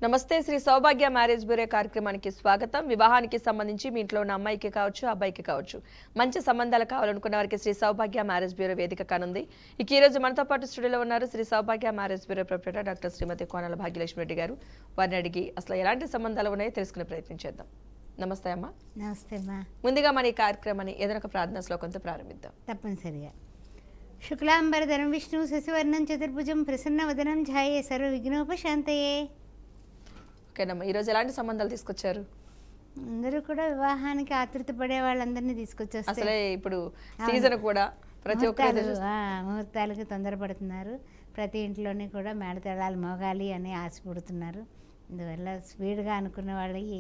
నమస్తే శ్రీ సౌభాగ్య marriage bureau కార్యక్రమానికి స్వాగతం. వివాహానికి సంబంధించి మీ ఇంట్లో ఉన్న అమ్మాయికి కావచ్చు, అబ్బాయికి కావచ్చు మంచి సంబంధాలు కావాలనుకున్న వారికి శ్రీ సౌభాగ్య మ్యారేజ్ బ్యూరో వేదిక కానుంది. ఈ రోజు మనతో పాటు స్టూడియోలో ఉన్నారు శ్రీ సౌభాగ్య మ్యారేజ్ బ్యూరో ప్రొప్రైటర్ డాక్టర్ శ్రీమతి కోనాల భాగ్యలక్ష్మి రెడ్డి గారు. వారిని అడిగి అసలు ఎలాంటి సంబంధాలు ఉన్నాయో తెలుసుకునే ప్రయత్నం చేద్దాం. నమస్తే అమ్మా. నమస్తే అమ్మా. ముందుగా మన ఈ కార్యక్రమాన్ని ఏదైనా ఒక ప్రార్థనా శ్లోకంతో ప్రారంభిద్దాం. తప్పనిసరిగా. శుక్లాంబరధరం విష్ణు శశివర్ణం చతుర్భుజం ప్రసన్న వదనం ఛాయే సర్వ విఘ్నోపశాంతయే. ఓకేనమ్మా, ఈరోజు ఎలాంటి సంబంధాలు తీసుకొచ్చారు? అందరూ కూడా వివాహానికి ఆతృత పడే వాళ్ళందరినీ తీసుకొచ్చేస్తారు. అసలే ఇప్పుడు సీజన్ కూడా ప్రతి ఒక్కరు ముహూర్తాలకి తొందరపడుతున్నారు. ప్రతి ఇంట్లోని కూడా మేడతాళాలు మోగాలి అని ఆశపడుతున్నారు. అందువల్ల స్పీడ్గా అనుకున్న వాళ్ళకి,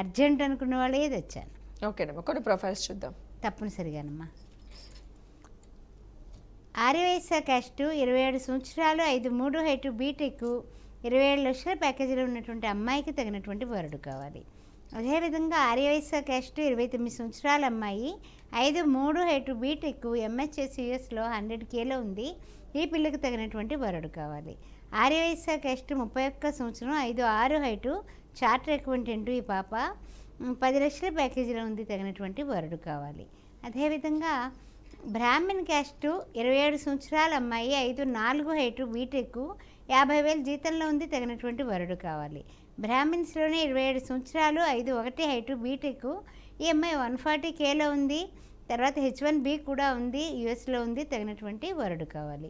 అర్జెంట్ అనుకున్న వాళ్ళే తెచ్చాను. ఓకేనమ్మా, కొన్ని ప్రొఫైల్స్ చూద్దాం. తప్పనిసరిగానమ్మా. ఆర్యవైశ్య క్యాస్ట్ 27 సంవత్సరాలు 5'3" హైటు, బీటెక్, 27 లక్షల ప్యాకేజీలో ఉన్నటువంటి అమ్మాయికి తగినటువంటి వరుడు కావాలి. అదేవిధంగా ఆర్యవైశ్య క్యాస్ట్ 29 సంవత్సరాల అమ్మాయి, 5'3" హైటు, బీటెక్, ఎంహెచ్ఎస్ యూఎస్లో 100Kలో ఉంది. ఈ పిల్లకి తగినటువంటి వరుడు కావాలి. ఆర్యవైశ్య క్యాస్ట్ 31 సంవత్సరం, 5'6" హైటు, చార్టర్ అకౌంటెంట్, ఈ పాప 10 లక్షల ప్యాకేజీలో ఉంది. తగినటువంటి వరుడు కావాలి. అదేవిధంగా బ్రాహ్మణ్ క్యాస్టు 27 సంవత్సరాల అమ్మాయి, 5'4" హైటు, బీటెక్, 50,000 జీతంలో ఉంది. తగినటువంటి వరుడు కావాలి. బ్రాహ్మిన్స్లోనే 27 సంవత్సరాలు, 5'1" హైటు, బీటెక్, ఈ అమ్మాయి 140Kలో ఉంది. తర్వాత H1B కూడా ఉంది, యుఎస్లో ఉంది. తగినటువంటి వరుడు కావాలి.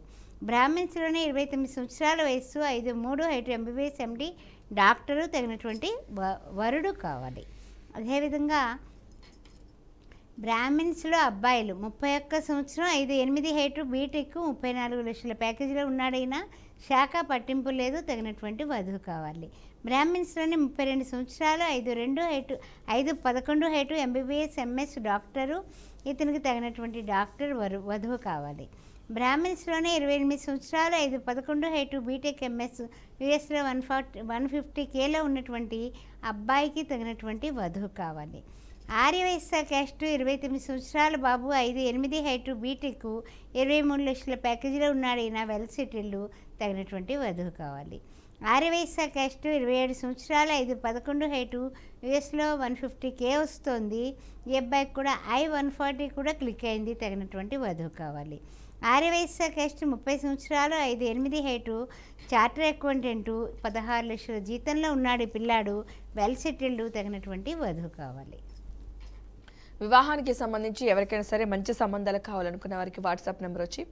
బ్రాహ్మిన్స్లోనే 29 సంవత్సరాల వయస్సు, 5'3" హైటు, MBBS MD, డాక్టరు. తగినటువంటి వరుడు కావాలి. అదేవిధంగా బ్రాహ్మిన్స్లో అబ్బాయిలు 31 సంవత్సరం, 5'8" హైటు, బీటెక్, 34 లక్షల ప్యాకేజీలో ఉన్నాడైనా శాఖ పట్టింపు లేదు. తగినటువంటి వధువు కావాలి. బ్రాహ్మిన్స్లోని 32 సంవత్సరాలు, 5'2" height, 5'11" height, MBBS MS, doctor. ఇతనికి తగినటువంటి డాక్టర్ వధువు కావాలి. బ్రాహ్మిన్స్లోనే 28 సంవత్సరాలు, 5'11" హైటు, బీటెక్, MS, యుఎస్లో 150Kలో ఉన్నటువంటి అబ్బాయికి తగినటువంటి వధువు కావాలి. ఆర్యవైశ్య క్యాస్ట్ 29 సంవత్సరాల బాబు, 5'8" హైటు, బీటెక్, 23 లక్షల ప్యాకేజీలో ఉన్నాడు. ఈయన వెల్ సెటిల్డ్. తగినటువంటి వధువు కావాలి. ఆర్యవైశ్య క్యాస్ట్ 27 సంవత్సరాలు, 5'11" హైటు, యుఎస్లో 150K వస్తుంది. ఈ అబ్బాయికి కూడా I-140 కూడా క్లిక్ అయింది. తగినటువంటి వధువు కావాలి. ఆర్యవైశ్య క్యాస్ట్ 30 సంవత్సరాలు, 5'8" హైటు, చార్టర్ అకౌంటెంటు, 16 లక్షల జీతంలో ఉన్నాడు. పిల్లాడు వెల్ సెటిల్డ్. తగినటువంటి వధువు కావాలి. వివాహానికి సంబంధించి ఎవరికైనా సరే మంచి సంబంధాలు కావాలనుకున్న వారికి వాట్సాప్ నెంబర్ వచ్చి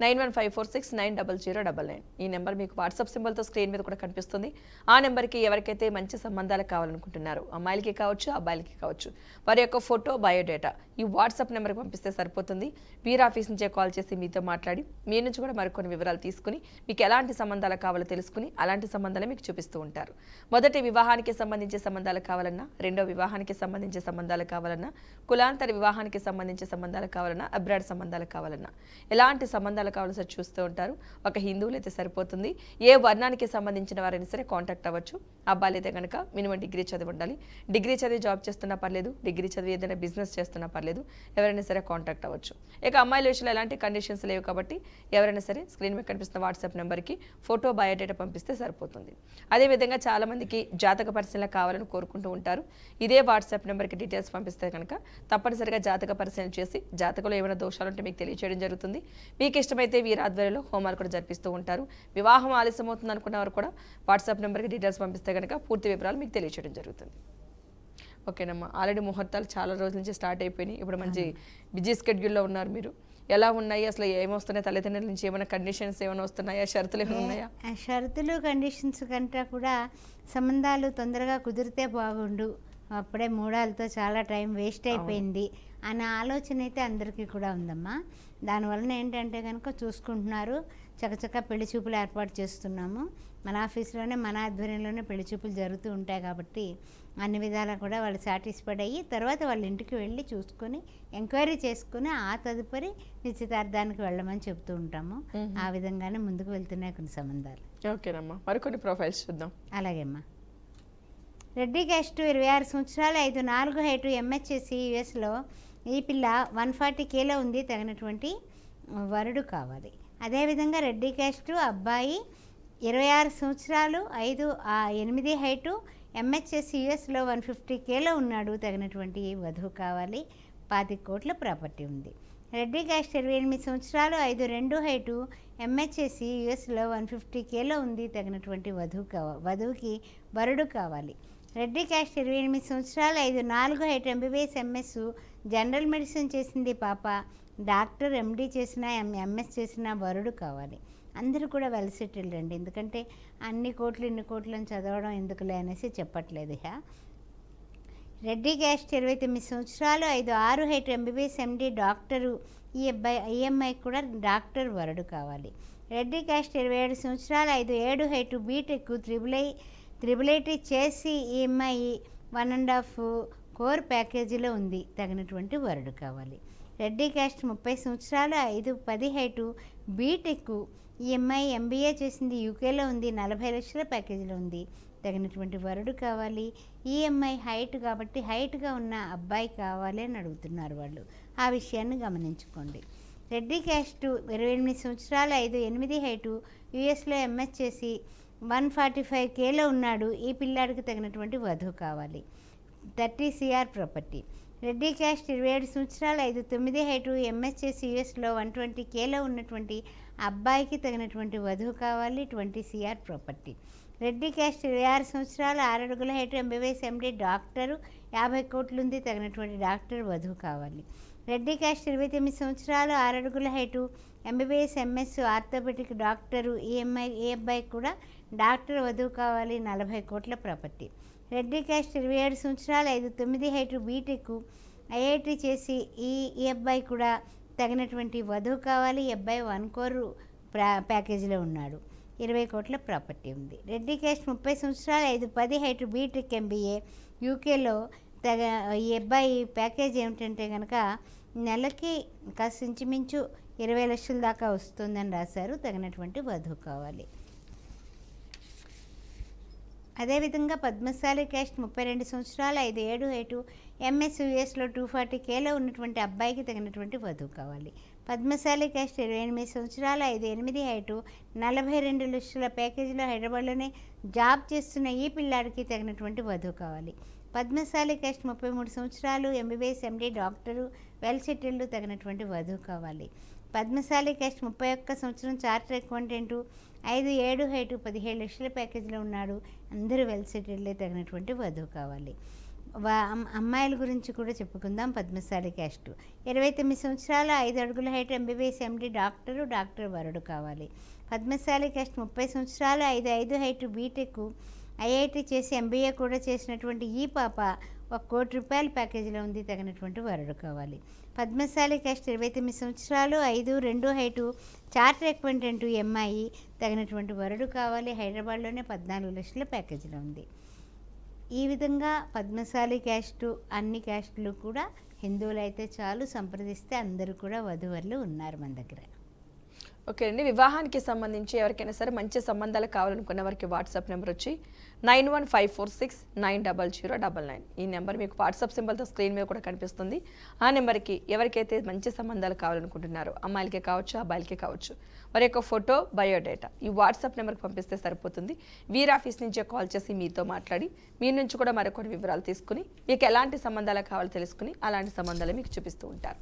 9154690099. ఈ నెంబర్ మీకు వాట్సాప్ సింబల్తో స్క్రీన్ మీద కూడా కనిపిస్తుంది. ఆ నెంబర్కి ఎవరికైతే మంచి సంబంధాలు కావాలనుకుంటున్నారో, అమ్మాయిలకి కావచ్చు, అబ్బాయిలకి కావచ్చు, వారి యొక్క ఫోటో, బయోడేటా ఈ వాట్సాప్ నెంబర్కి పంపిస్తే సరిపోతుంది. వీర్ ఆఫీస్ నుంచే కాల్ చేసి మీతో మాట్లాడి మీ నుంచి కూడా మరికొన్ని వివరాలు తీసుకుని మీకు ఎలాంటి సంబంధాలు కావాలో తెలుసుకుని అలాంటి సంబంధాలు మీకు చూపిస్తూ ఉంటారు. మొదటి వివాహానికి సంబంధించే సంబంధాలు కావాలన్నా, రెండో వివాహానికి సంబంధించే సంబంధాలు కావాలన్నా, కులాంతర వివాహానికి సంబంధించే సంబంధాలు కావాలన్నా, అబ్రాడ్ సంబంధాలు కావాలన్నా, ఎలాంటి సంబంధాలు కావాల్సి చూస్తూ ఉంటారు. ఒక హిందువులు అయితే సరిపోతుంది. ఏ వర్ణానికి సంబంధించిన వారైనా సరే కాంటాక్ట్ అవ్వచ్చు. అబ్బాయిలు అయితే కనుక మినిమం డిగ్రీ చదివి ఉండాలి. డిగ్రీ చదివి జాబ్ చేస్తున్నా పర్లేదు, డిగ్రీ చదివి ఏదైనా బిజినెస్ చేస్తున్నా పర్లేదు, ఎవరైనా సరే కాంటాక్ట్ అవ్వచ్చు. ఇక అమ్మాయిల విషయంలో ఎలాంటి కండిషన్స్ లేవు కాబట్టి ఎవరైనా సరే స్క్రీన్ మీద కనిపిస్తున్న వాట్సాప్ నెంబర్కి ఫోటో, బయోడేటా పంపిస్తే సరిపోతుంది. అదేవిధంగా చాలామందికి జాతక పరిశీలన కావాలని కోరుకుంటూ ఉంటారు. ఇదే వాట్సాప్ నెంబర్కి డీటెయిల్స్ పంపిస్తే కనుక తప్పనిసరిగా జాతక పరిశీలన చేసి జాతకంలో ఏమైనా దోషాలు ఉంటే మీకు తెలియచేయడం జరుగుతుంది. మీకు ఇష్టమైతే వీరి ఆధ్వర్యంలో హోమాలు కూడా జరిపిస్తూ ఉంటారు. వివాహం ఆలస్యం అవుతుంది అనుకున్న వారు కూడా వాట్సాప్ నెంబర్కి డీటెయిల్స్ పంపిస్తే కనుక పూర్తి వివరాలు మీకు తెలియచేయడం జరుగుతుంది. ఓకేనమ్మా, ఆల్రెడీ ముహూర్తాలు చాలా రోజుల నుంచి స్టార్ట్ అయిపోయినాయి. ఇప్పుడు మంచి బిజీ స్కెడ్యూల్లో ఉన్నారు మీరు. ఎలా ఉన్నాయి అసలు, ఏమొస్తున్నాయి? తల్లిదండ్రుల నుంచి ఏమైనా కండిషన్స్ ఏమైనా వస్తున్నాయా? షరతులు ఏమైనా ఉన్నాయా? షరతులు, కండిషన్స్ కంటే కూడా సంబంధాలు తొందరగా కుదిరితే బాగుండు, అప్పుడే మూడాలతో చాలా టైం వేస్ట్ అయిపోయింది అనే ఆలోచన అయితే అందరికీ కూడా ఉందమ్మా. దానివలన ఏంటంటే కనుక చూసుకుంటున్నారు. చకచక పెళ్లి చూపులు ఏర్పాటు చేస్తున్నాము. మన ఆఫీస్లోనే, మన ఆధ్వర్యంలోనే పెళ్లి చూపులు జరుగుతూ ఉంటాయి కాబట్టి అన్ని విధాలా కూడా వాళ్ళు సాటిస్ఫైడ్ అయ్యి తర్వాత వాళ్ళ ఇంటికి వెళ్ళి చూసుకొని ఎంక్వైరీ చేసుకుని ఆ తదుపరి నిశ్చితార్థానికి వెళ్ళమని చెప్తూ ఉంటాము. ఆ విధంగానే ముందుకు వెళ్తున్నాయి కొన్ని సంబంధాలు. ఓకేనమ్మా, మరికొన్ని ప్రొఫైల్స్ చూద్దాం. అలాగేమ్మా. రెడ్డి క్యాస్ట్ 26 సంవత్సరాలు, 5'4" హైటు, MHS యుఎస్లో, ఈ పిల్ల 140Kలో ఉంది. తగినటువంటి వరుడు కావాలి. అదేవిధంగా రెడ్డి క్యాస్ట్ అబ్బాయి 26 సంవత్సరాలు 8 హైటు, ఎంహెచ్ఎస్ యుఎస్లో 150Kలో ఉన్నాడు, తగినటువంటి వధువు కావాలి. 25 కోట్ల ప్రాపర్టీ ఉంది. రెడ్డి క్యాస్ట్ 28 సంవత్సరాలు 5'2" హైటు, ఎంహెచ్ఎస్ యుఎస్లో 150Kలో ఉంది, తగినటువంటి వధువుకి వరుడు కావాలి. రెడ్డి క్యాస్ట్ 28 సంవత్సరాలు 5'4" height, MBBS MS general medicine చేసింది పాప, డాక్టర్ ఎండి చేసిన ఎంఎస్ చేసిన వరుడు కావాలి. అందరూ కూడా వెల్ సెటిల్డ్ అండి, ఎందుకంటే అన్ని కోట్లు ఇన్ని కోట్లను చదవడం ఎందుకులే అనేసి చెప్పట్లేదు. రెడ్డి క్యాస్ట్ 29 సంవత్సరాలు 5'6" height, MBBS MD doctor, EMI కూడా డాక్టర్ వరుడు కావాలి. రెడ్డి క్యాస్ట్ 27 సంవత్సరాలు 5'7" హైటు, బీటెక్ త్రిబుల్ ఐటీ చేసి ఈఎంఐ 1.5 కోర్ ప్యాకేజీలో ఉంది, తగినటువంటి వరుడు కావాలి. రెడ్డి క్యాస్ట్ 30 సంవత్సరాలు 5'10" హైటు, బీటెక్ ఈఎంఐ ఎంబీఏ చేసింది యూకేలో ఉంది, 40 లక్షల ప్యాకేజీలో ఉంది, తగినటువంటి వరుడు కావాలి. ఈఎంఐ హైట్ కాబట్టి హైట్గా ఉన్న అబ్బాయి కావాలి అని అడుగుతున్నారు వాళ్ళు, ఆ విషయాన్ని గమనించుకోండి. రెడ్డి క్యాస్ట్ 28 సంవత్సరాలు 5'8" హైటు, యూఎస్లో ఎంఎస్ చేసి 145Kలో ఉన్నాడు, ఈ పిల్లాడికి తగినటువంటి వధువు కావాలి. 30 CR ప్రాపర్టీ. రెడ్డి క్యాస్ట్ 27 సంవత్సరాలు 5'9" హైటు, ఎంఎస్ చేసి యూఎస్లో 120Kలో ఉన్నటువంటి అబ్బాయికి తగినటువంటి వధువు కావాలి. 20 CR ప్రాపర్టీ. రెడ్డి క్యాస్ట్ 26 సంవత్సరాలు 6 అడుగుల హైటు, ఎంబీబీఎస్ ఎండి డాక్టరు, 50 కోట్లు ఉంది, తగినటువంటి డాక్టర్ వధువు కావాలి. రెడ్డి క్యాస్ట్ 29 సంవత్సరాలు 6 అడుగుల height, MBBS MS orthopaedic doctor, ఈ అబ్బాయి కూడా డాక్టర్ వధువు కావాలి. 40 కోట్ల ప్రాపర్టీ. రెడ్డి క్యాస్ట్ 27 సంవత్సరాలు 5'9" హైటు, బీటెక్ ఐఐటి చేసి ఈ అబ్బాయి కూడా తగినటువంటి వధువు కావాలి. ఈ అబ్బాయి 1 కోర్ ప్యాకేజీలో ఉన్నాడు, 20 కోట్ల ప్రాపర్టీ ఉంది. రెడ్డి క్యాస్ట్ 30 సంవత్సరాలు 5'10" హైటు, బీటెక్ ఎంబీఏ యూకేలో ఈ అబ్బాయి ప్యాకేజ్ ఏమిటంటే కనుక నెలకి కాస్త ఇంచుమించు 20 లక్షల దాకా వస్తుందని రాశారు, తగినటువంటి వధువు కావాలి. అదేవిధంగా పద్మశాలి క్యాస్ట్ 32 సంవత్సరాలు 5'7" హైటు, ఎంఎస్ యూఎస్లో 240Kలో ఉన్నటువంటి అబ్బాయికి తగినటువంటి వధువు కావాలి. పద్మశాలి క్యాస్ట్ 28 సంవత్సరాలు 5'8" హైటు, 42 లక్షల ప్యాకేజీలో హైదరాబాద్లోనే జాబ్ చేస్తున్న ఈ పిల్లాడికి తగినటువంటి వధువు కావాలి. పద్మశాలి క్యాస్ట్ 33 సంవత్సరాలు, MBBS MD doctor, well settled, తగినటువంటి వధువు కావాలి. పద్మశాలి క్యాస్ట్ 31 సంవత్సరం, చార్టర్ అకౌంటెంట్, 5'7" హైటు, 17 లక్షల ప్యాకేజీలో ఉన్నాడు, అందరూ వెల్ సెటిల్డ్, తగినటువంటి వధువు కావాలి. అమ్మాయిల గురించి కూడా చెప్పుకుందాం. పద్మశాలి క్యాస్ట్ 29 సంవత్సరాలు 5 అడుగుల height, MBBS MD doctor, doctor వరుడు కావాలి. పద్మశాలి క్యాస్ట్ 30 సంవత్సరాలు 5'5" హైటు, బీటెక్ ఐఐటి చేసి ఎంబీఏ కూడా చేసినటువంటి ఈ పాప 1 కోటి రూపాయల ప్యాకేజీలో ఉంది, తగినటువంటి వరుడు కావాలి. పద్మశాలి క్యాస్ట్ 29 సంవత్సరాలు 5'2" హైటు, చార్టర్ అకౌంటెంట్, ఎంఐ, తగినటువంటి వరుడు కావాలి. హైదరాబాద్లోనే 14 లక్షల ప్యాకేజీలో ఉంది. ఈ విధంగా పద్మశాలి క్యాస్టు అన్ని క్యాస్టులు కూడా హిందువులు అయితే చాలు, సంప్రదిస్తే అందరూ కూడా వధువరులు ఉన్నారు మన దగ్గర. ఓకే అండి, వివాహానికి సంబంధించి ఎవరికైనా సరే మంచి సంబంధాలు కావాలనుకున్న వారికి వాట్సాప్ నెంబర్ వచ్చి 9154690099. ఈ నెంబర్ మీకు వాట్సాప్ సింబల్తో స్క్రీన్ మీద కూడా కనిపిస్తుంది. ఆ నెంబర్కి ఎవరికైతే మంచి సంబంధాలు కావాలనుకుంటున్నారో, అమ్మాయిలకే కావచ్చు అబ్బాయిలకే కావచ్చు, వారి యొక్క ఫోటో బయోడేటా ఈ వాట్సాప్ నెంబర్కి పంపిస్తే సరిపోతుంది. వీరి ఆఫీస్ నుంచే కాల్ చేసి మీతో మాట్లాడి మీ నుంచి కూడా మరికొన్ని వివరాలు తీసుకుని మీకు ఎలాంటి సంబంధాలు కావాలో తెలుసుకుని అలాంటి సంబంధాలు మీకు చూపిస్తూ ఉంటారు.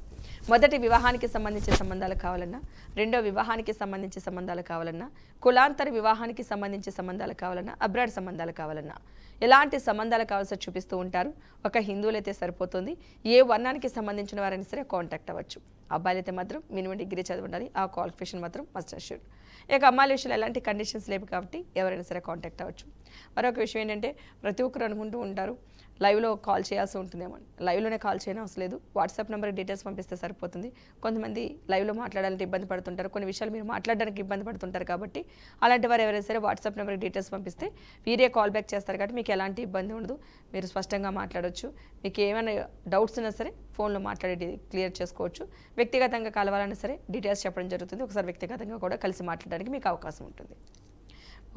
మొదటి వివాహానికి సంబంధించిన సంబంధాలు కావాలన్నా, రెండో వివాహానికి సంబంధించి సంబంధాలు కావాలన్నా, కులాంతర వివాహానికి సంబంధించి సంబంధాలు కావాలన్నా, అబ్రాడ్ సంబంధాలు కావాలన్నా, ఎలాంటి సంబంధాలు కావాల్సి చూపిస్తూ ఉంటారు. ఒక హిందువులైతే సరిపోతుంది, ఏ వర్ణానికి సంబంధించిన వారైనా సరే కాంటాక్ట్ అవ్వచ్చు. అబ్బాయిలైతే మాత్రం మినిమం డిగ్రీ చదివి ఉండాలి, ఆ క్వాలిఫికేషన్ మాత్రం మస్ట్ అష్యూర్డ్. ఇక అమ్మాయిల విషయంలో ఎలాంటి కండిషన్స్ లేవు కాబట్టి ఎవరైనా సరే కాంటాక్ట్ అవ్వచ్చు. మరొక విషయం ఏంటంటే, ప్రతి ఒక్కరు అనుకుంటూ ఉంటారు లైవ్లో కాల్ చేయాల్సి ఉంటుందేమో. లైవ్లోనే కాల్ చేయడం అవసరం లేదు, వాట్సాప్ నెంబర్ డీటెయిల్స్ పంపిస్తే సరిపోతుంది. కొంతమంది లైవ్లో మాట్లాడాలంటే ఇబ్బంది పడుతుంటారు, కొన్ని విషయాలు మీరు మాట్లాడడానికి ఇబ్బంది పడుతుంటారు కాబట్టి అలాంటి వారు ఎవరైనా సరే వాట్సాప్ నెంబర్ డీటెయిల్స్ పంపిస్తే వీరే కాల్ బ్యాక్ చేస్తారు కాబట్టి మీకు ఎలాంటి ఇబ్బంది ఉండదు, మీరు స్పష్టంగా మాట్లాడవచ్చు. మీకు ఏమైనా డౌట్స్ ఉన్నా సరే ఫోన్లో మాట్లాడి క్లియర్ చేసుకోవచ్చు. వ్యక్తిగతంగా కలవాలన్నా సరే డీటెయిల్స్ చెప్పడం జరుగుతుంది, ఒకసారి వ్యక్తిగతంగా కూడా కలిసి మాట్లాడడానికి మీకు అవకాశం ఉంటుంది.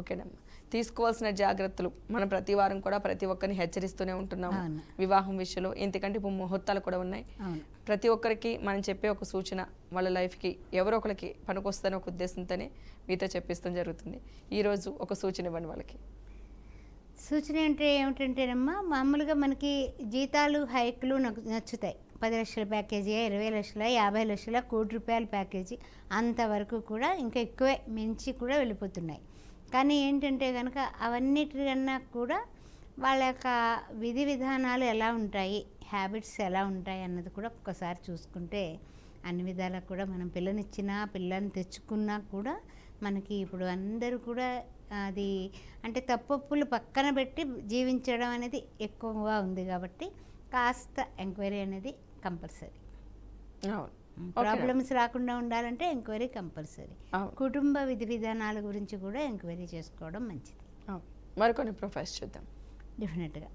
ఓకేనమ్మా. తీసుకోవాల్సిన జాగ్రత్తలు మనం ప్రతి వారం కూడా ప్రతి ఒక్కరిని హెచ్చరిస్తూనే ఉంటున్నాము. అవును. వివాహం విషయంలో ఎందుకంటే ఇప్పుడు ముహూర్తాలు కూడా ఉన్నాయి. అవును. ప్రతి ఒక్కరికి మనం చెప్పే ఒక సూచన వాళ్ళ లైఫ్కి ఎవరో ఒకరికి పనికొస్తుందనే ఒక ఉద్దేశంతోనే మీతో చెప్పిస్తాం జరుగుతుంది. ఈరోజు ఒక సూచన ఇవ్వండి వాళ్ళకి. సూచన అంటే ఏమిటంటేనమ్మా, మామూలుగా మనకి జీతాలు హైకులు నాకు నచ్చుతాయి. 10 లక్షల ప్యాకేజీ, 20 లక్షల, 50 లక్షల, ₹1,00,00,000 ప్యాకేజీ అంతవరకు కూడా ఇంకా ఎక్కువే మించి కూడా వెళ్ళిపోతున్నాయి. కానీ ఏంటంటే కనుక అవన్నిటికన్నా కూడా వాళ్ళ యొక్క విధి విధానాలు ఎలా ఉంటాయి, హ్యాబిట్స్ ఎలా ఉంటాయి అన్నది కూడా ఒక్కసారి చూసుకుంటే అన్ని విధాలకు కూడా మనం పిల్లనిచ్చినా పిల్లని తెచ్చుకున్నా కూడా మనకి ఇప్పుడు అందరూ కూడా అది అంటే తప్పొప్పులు పక్కన పెట్టి జీవించడం అనేది ఎక్కువగా ఉంది కాబట్టి కాస్త ఎంక్వైరీ అనేది కంపల్సరీ. అవును. ప్రాబ్లమ్స్ రాకుండా ఉండాలంటే ఎంక్వైరీ కంపల్సరీ. అవును. కుటుంబ విధి విధానాల గురించి కూడా ఎంక్వైరీ చేసుకోవడం మంచిది. అవును. మరికొన్ని ప్రొఫైల్స్ చూద్దాం. డెఫినెట్గా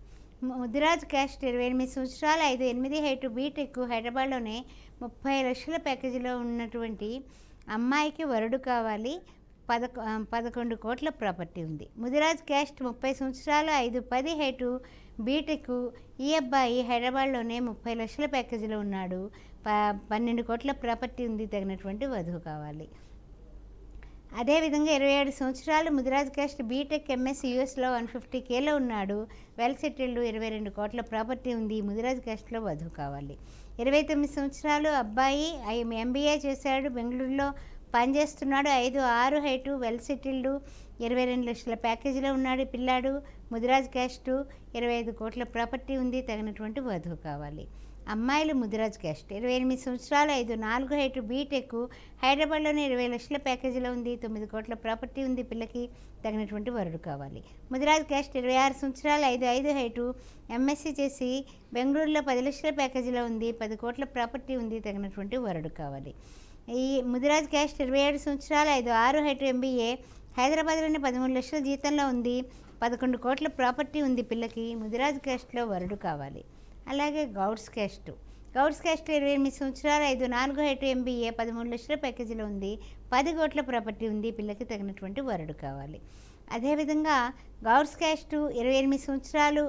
ముదిరాజ్ క్యాస్ట్ 28 సంవత్సరాలు 5'8" హైట్ బీటెక్ హైదరాబాద్లోనే 30 లక్షల ప్యాకేజీలో ఉన్నటువంటి అమ్మాయికి వరుడు కావాలి. 11 కోట్ల ప్రాపర్టీ ఉంది. ముదిరాజ్ క్యాస్ట్ 30 సంవత్సరాలు 5'10" హైటు బీటెక్ ఈ అబ్బాయి హైదరాబాద్లోనే 30 లక్షల ప్యాకేజీలో ఉన్నాడు. 12 కోట్ల ప్రాపర్టీ ఉంది. తగినటువంటి వధువు కావాలి. అదేవిధంగా 27 సంవత్సరాలు ముదిరాజ్ క్యాస్ట్ బీటెక్ ఎంఎస్ యూఎస్లో 150Kలో ఉన్నాడు. వెల్ సెటిల్డ్ 22 కోట్ల ప్రాపర్టీ ఉంది. ముదిరాజ్ క్యాస్ట్లో వధువు కావాలి. 29 సంవత్సరాలు అబ్బాయి MBA చేశాడు. బెంగళూరులో పనిచేస్తున్నాడు. 5'6" హైటు వెల్ సెటిల్డ్ 22 లక్షల ప్యాకేజీలో ఉన్నాడు పిల్లాడు. ముదిరాజ్ క్యాస్ట్ 25 కోట్ల ప్రాపర్టీ ఉంది. తగినటువంటి వధువు కావాలి. అమ్మాయిలు ముదిరాజ్ క్యాస్ట్ 28 సంవత్సరాలు 5'4" హైటు బీటెక్ హైదరాబాద్లోనే 20 లక్షల ప్యాకేజీలో ఉంది. 9 కోట్ల ప్రాపర్టీ ఉంది. పిల్లకి తగినటువంటి వరుడు కావాలి. ముదిరాజ్ క్యాస్ట్ 26 సంవత్సరాలు 5'5" హైటు ఎంఎస్సీ చేసి బెంగళూరులో 10 లక్షల ప్యాకేజీలో ఉంది. 10 కోట్ల ప్రాపర్టీ ఉంది. తగినటువంటి వరుడు కావాలి. ఈ ముదిరాజ్ క్యాస్ట్ 27 సంవత్సరాలు 5'6" హైటు MBA హైదరాబాద్లోనే 13 లక్షల జీతంలో ఉంది. 11 కోట్ల ప్రాపర్టీ ఉంది. పిల్లకి ముదిరాజ్ క్యాస్ట్లో వరుడు కావాలి. అలాగే గౌడ్స్ క్యాస్ట్ 28 సంవత్సరాలు 5'4" హైటు MBA 13 లక్షల ప్యాకేజీలో ఉంది. 10 కోట్ల ప్రాపర్టీ ఉంది. పిల్లకి తగినటువంటి వరుడు కావాలి. అదేవిధంగా గౌడ్స్ క్యాస్ట్ 28 సంవత్సరాలు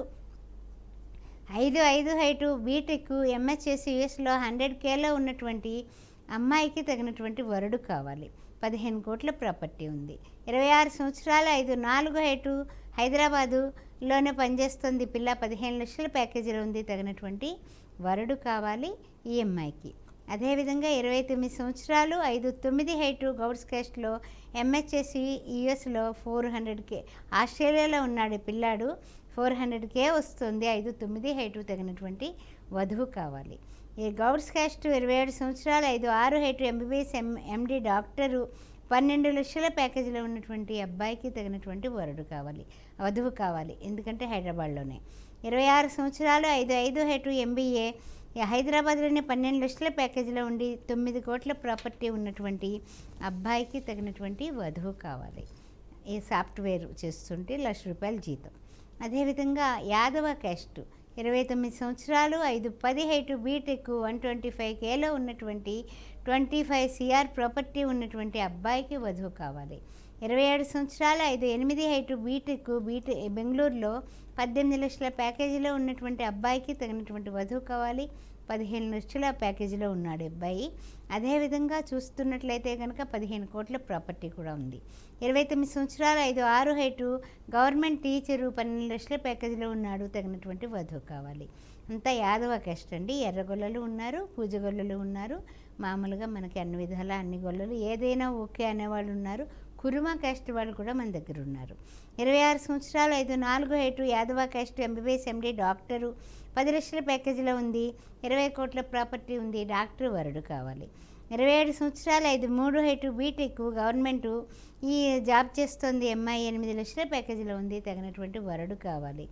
5'5" హైటు బీటెక్ ఎంఎస్ చేసి యూఎస్లో 100Kలో ఉన్నటువంటి అమ్మాయికి తగినటువంటి వరుడు కావాలి. 15 కోట్ల ప్రాపర్టీ ఉంది. 26 సంవత్సరాలు 5'4" హైటు హైదరాబాదులోనే పనిచేస్తుంది పిల్ల. 15 లక్షల ప్యాకేజీలో ఉంది. తగినటువంటి వరుడు కావాలి ఈ అమ్మాయికి. అదేవిధంగా 29 సంవత్సరాలు 5'9" హైటు గౌడ్స్ క్యాస్ట్లో ఎంఎస్ చేసి యూఎస్లో 400K ఆస్ట్రేలియాలో ఉన్నాడు పిల్లాడు. 400K వస్తుంది. 5'9" హైటు తగినటువంటి వధువు కావాలి. ఈ గౌడ్స్ క్యాస్ట్ 27 సంవత్సరాలు 5'6" హైటు MBBS MD డాక్టరు 12 లక్షల ప్యాకేజీలో ఉన్నటువంటి అబ్బాయికి తగినటువంటి వరుడు కావాలి, వధువు కావాలి. ఎందుకంటే హైదరాబాద్లోనే. 26 సంవత్సరాలు 5'5" హైటు MBA హైదరాబాద్లోనే 12 లక్షల ప్యాకేజీలో ఉండి 9 కోట్ల ప్రాపర్టీ ఉన్నటువంటి అబ్బాయికి తగినటువంటి వధువు కావాలి. ఈ సాఫ్ట్వేర్ చేస్తుంటే ₹1,00,000 జీతం. అదేవిధంగా యాదవ క్యాస్ట్ 29 సంవత్సరాలు 5'10" హైటు బీటెక్ 125Kలో ఉన్నటువంటి 25 CR ప్రాపర్టీ ఉన్నటువంటి అబ్బాయికి వధువు కావాలి. 27 సంవత్సరాలు 5'8" హైటు బీటెక్ బెంగళూరులో 18 లక్షల ప్యాకేజీలో ఉన్నటువంటి అబ్బాయికి తగినటువంటి వధువు కావాలి. 15 లక్షల ప్యాకేజీలో ఉన్నాడు అబ్బాయి. అదేవిధంగా చూస్తున్నట్లయితే కనుక 15 కోట్ల ప్రాపర్టీ కూడా ఉంది. 29 సంవత్సరాలు 5'6" హైటు గవర్నమెంట్ టీచరు 12 లక్షల ప్యాకేజీలో ఉన్నాడు. తగినటువంటి వధువు కావాలి. అంతా యాదవ క్యాస్ట్ అండి. ఎర్రగొల్లలు ఉన్నారు, పూజగొల్లలు ఉన్నారు. మామూలుగా మనకి అన్ని విధాల అన్ని గొల్లలు ఏదైనా ఓకే అనేవాళ్ళు ఉన్నారు. కురుమ క్యాస్ట్ వాళ్ళు కూడా మన దగ్గర ఉన్నారు. 26 సంవత్సరాలు 5'4" height Yadava caste MBBS MD doctor 10 లక్షల ప్యాకేజీలో ఉంది. 20 కోట్ల ప్రాపర్టీ ఉంది. డాక్టర్ వరుడు కావాలి. 27 సంవత్సరాలు 5'3" హైటు బీటెక్ గవర్నమెంటు ఈ జాబ్ చేస్తుంది. అమ్మాయి 8 లక్షల ప్యాకేజీలో ఉంది. తగినటువంటి వరుడు కావాలి.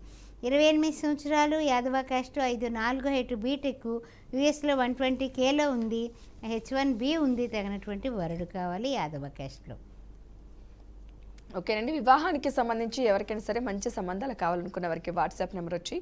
28 సంవత్సరాలు యాదవ క్యాస్ట్ 5'4" హైటు బీటెక్ యూఎస్లో 120Kలో ఉంది. H1B ఉంది. తగినటువంటి వరుడు కావాలి యాదవ క్యాస్ట్లో. ఓకేనండి. వివాహానికి సంబంధించి ఎవరికైనా సరే మంచి సంబంధాలు కావాలనుకున్న వారికి వాట్సాప్ నెంబర్ వచ్చి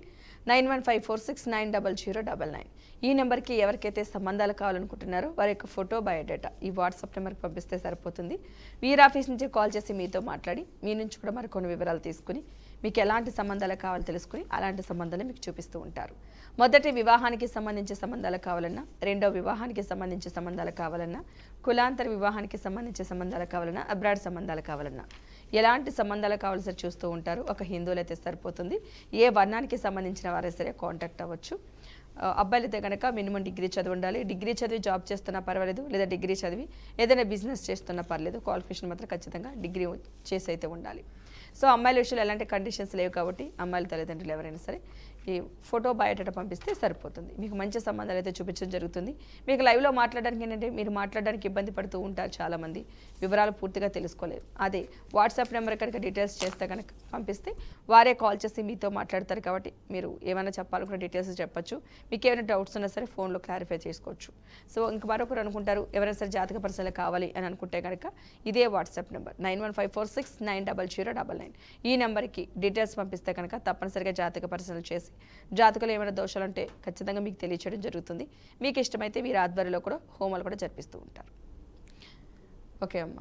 9154690099. ఈ నెంబర్కి ఎవరికైతే సంబంధాలు కావాలనుకుంటున్నారో వారి యొక్క ఫోటో, బయోడేటా ఈ వాట్సాప్ నెంబర్కి పంపిస్తే సరిపోతుంది. వీరి ఆఫీస్ నుంచి కాల్ చేసి మీతో మాట్లాడి మీ నుంచి కూడా మరికొన్ని వివరాలు తీసుకుని మీకు ఎలాంటి సంబంధాలు కావాలో తెలుసుకుని అలాంటి సంబంధాలు మీకు చూపిస్తూ ఉంటారు. మొదటి వివాహానికి సంబంధించి సంబంధాలు కావాలన్నా, రెండో వివాహానికి సంబంధించి సంబంధాలు కావాలన్నా, కులాంతర వివాహానికి సంబంధించి సంబంధాలు కావాలన్నా, అబ్రాడ్ సంబంధాలు కావాలన్నా, ఎలాంటి సంబంధాలు కావాల్సి చూస్తూ ఉంటారు. ఒక హిందువులు అయితే సరిపోతుంది. ఏ వర్ణానికి సంబంధించిన వారే సరే కాంటాక్ట్ అవ్వచ్చు. అబ్బాయిలైతే కనుక మినిమం డిగ్రీ చదివి ఉండాలి. డిగ్రీ చదివి జాబ్ చేస్తున్నా పర్వాలేదు, లేదా డిగ్రీ చదివి ఏదైనా బిజినెస్ చేస్తున్నా పర్లేదు. క్వాలిఫికేషన్ మాత్రం ఖచ్చితంగా డిగ్రీ చేసి అయితే ఉండాలి. సో అమ్మాయిల విషయంలో ఎలాంటి కండిషన్స్ లేవు కాబట్టి అమ్మాయిల తల్లిదండ్రులు ఎవరైనా సరే ఈ ఫోటో, బయోడేటా పంపిస్తే సరిపోతుంది. మీకు మంచి సంబంధాలు అయితే చూపించడం జరుగుతుంది. మీకు లైవ్లో మాట్లాడడానికి ఏంటంటే మీరు మాట్లాడడానికి ఇబ్బంది పడుతూ ఉంటారు చాలామంది, వివరాలు పూర్తిగా తెలుసుకోలేరు. అదే వాట్సాప్ నెంబర్ కనుక డీటెయిల్స్ చేస్తే కనుక పంపిస్తే వారే కాల్ చేసి మీతో మాట్లాడతారు కాబట్టి మీరు ఏమైనా చెప్పాలనుకున్న డీటెయిల్స్ చెప్పచ్చు. మీకు ఏమైనా డౌట్స్ ఉన్నా సరే ఫోన్లో క్లారిఫై చేసుకోవచ్చు. సో ఇంక మరొకరు అనుకుంటారు ఎవరైనా సరే జాతక పరిశీలన కావాలి అని అనుకుంటే కనుక ఇదే వాట్సాప్ నెంబర్ 9154690099. ఈ నెంబర్కి డీటెయిల్స్ పంపిస్తే కనుక తప్పనిసరిగా జాతక పరిశీలన చేసి జాతకంలో ఏమైనా దోషాలు ఉంటే ఖచ్చితంగా మీకు తెలియచేయడం జరుగుతుంది. మీకు ఇష్టమైతే మీరు ఆధ్వర్యంలో కూడా హోమాలు కూడా జరిపిస్తూ ఉంటారు. ఓకే అమ్మ,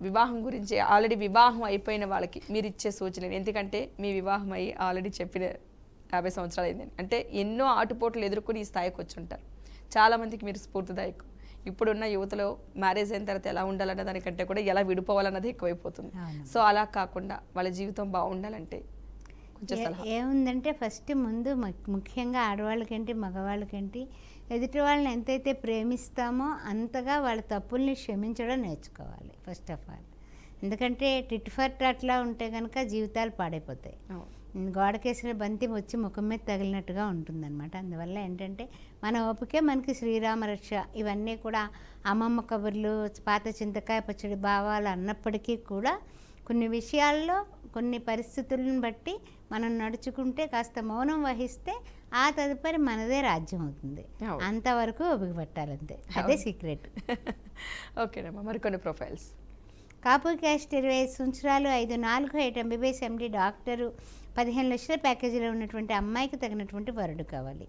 వివాహం గురించి ఆల్రెడీ వివాహం అయిపోయిన వాళ్ళకి మీరు ఇచ్చే సూచనలు, ఎందుకంటే మీ వివాహం అయ్యి ఆల్రెడీ చెప్పిన 50 సంవత్సరాలు అయిందని అంటే ఎన్నో ఆటుపోట్లు ఎదుర్కొని ఈ స్థాయికి వచ్చి ఉంటారు. చాలామందికి మీరు స్ఫూర్తిదాయకం. ఇప్పుడున్న యువతలో మ్యారేజ్ అయిన తర్వాత ఎలా ఉండాలన్న దానికంటే కూడా ఎలా విడిపోవాలన్నది ఎక్కువైపోతుంది. సో అలా కాకుండా వాళ్ళ జీవితం బాగుండాలంటే ఏముందంటే ఫస్ట్ ముందు ముఖ్యంగా ఆడవాళ్ళకేంటి మగవాళ్ళకేంటి ఎదుటి వాళ్ళని ఎంతైతే ప్రేమిస్తామో అంతగా వాళ్ళ తప్పుల్ని క్షమించడం నేర్చుకోవాలి ఫస్ట్ ఆఫ్ ఆల్. ఎందుకంటే టిట్ ఫర్ అట్లా ఉంటే కనుక జీవితాలు పాడైపోతాయి. గోడకేసిన బంతి వచ్చి ముఖం మీద తగిలినట్టుగా ఉంటుందన్నమాట. అందువల్ల ఏంటంటే మన ఓపికే మనకి శ్రీరామ రక్ష. ఇవన్నీ కూడా అమ్మమ్మ కబుర్లు, పాత చింతకాయ పచ్చడి భావాలు అన్నప్పటికీ కూడా కొన్ని విషయాల్లో కొన్ని పరిస్థితులను బట్టి మనం నడుచుకుంటే కాస్త మౌనం వహిస్తే ఆ తదుపరి మనదే రాజ్యం అవుతుంది. అంతవరకు ఓపిక పట్టాలంతే, అదే సీక్రెట్. ఓకేనమ్మా, మరికొన్ని ప్రొఫైల్స్. కాపు క్యాస్ట్ 25 సంవత్సరాలు 5'4" ఎంబీబీఎస్ ఎండి డాక్టరు 15 లక్షల ప్యాకేజీలో ఉన్నటువంటి అమ్మాయికి తగినటువంటి వరుడు కావాలి.